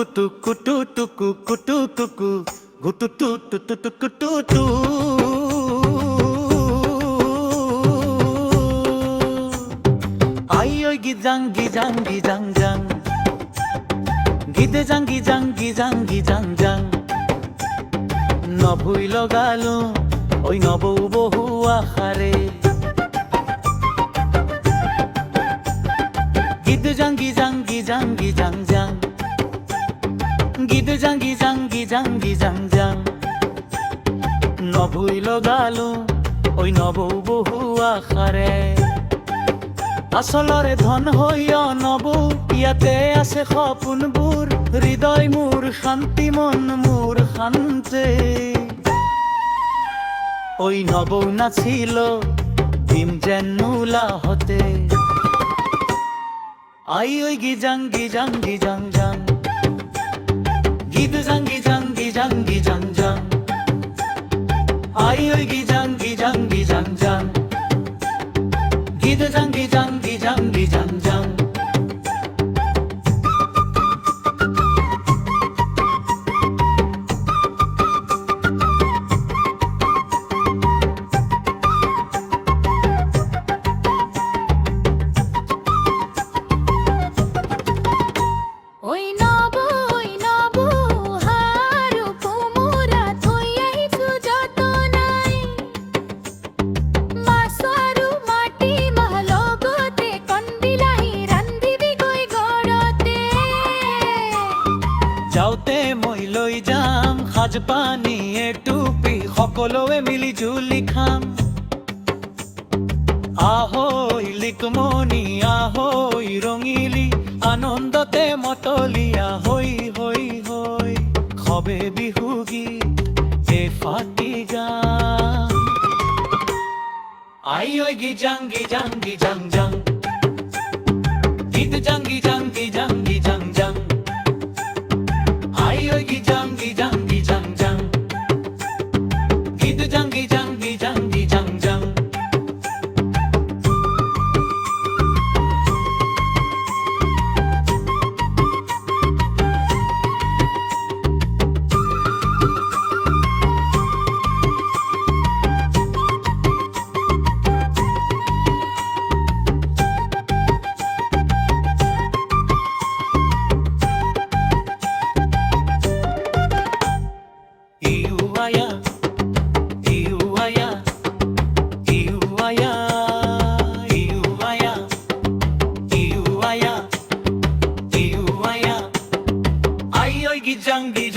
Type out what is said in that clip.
কুতু কুটু টুকু কুটু কুকু গুটু টু টু টু টু কুটু টু আই ওই গিজাং গিজাং গিজাং জাং গিদে জাং গিজাং গিজাং গিজাং জাং নভুই লগালো ওই নবৌ বহু আহারে গিদে জাং গিজাং গিজাং গিজাং জাং গিদে জাং গিজাং গিজাং গিজাং জাং নভুই লগালো ওই নবৌ বহু আহারে আসলরে ধন হইয়া নবৌ ইয়াতে আছে সপোনবোৰ হৃদয় মোৰ শান্তি মন মোৰ শান্তে ওই নবৌ নাছিল দিন যেন নোলাহতে আই ওই গিজাং গিজাং গিজাং জাং গিদে জাং গিজাং গিজাং গিজাং জাং আই ওই গিজাং গিজাং গিজাং জাং গিদে জাং গিজাং গিজাং গিজাং জাং যাওঁতে মই লৈ যাম সাজ পানী টুপি সকলোৱে মিলি জুলি খাম আহৈ লিকমনি আহৈ ৰঙিলি আনন্দতে মতলীয়া হৈ হৈ হৈ সবে বিহু গীত এ ফাটি গান আই ঐ গিজাং গিজাং গিজাং জাং গীত জাং গিজাং গিজাং গিজাং জাং আই ওই গিজাং গিজাং গিজাং জাং গিদ জাং গিজাং গিজাং গিজাং জাং Jungle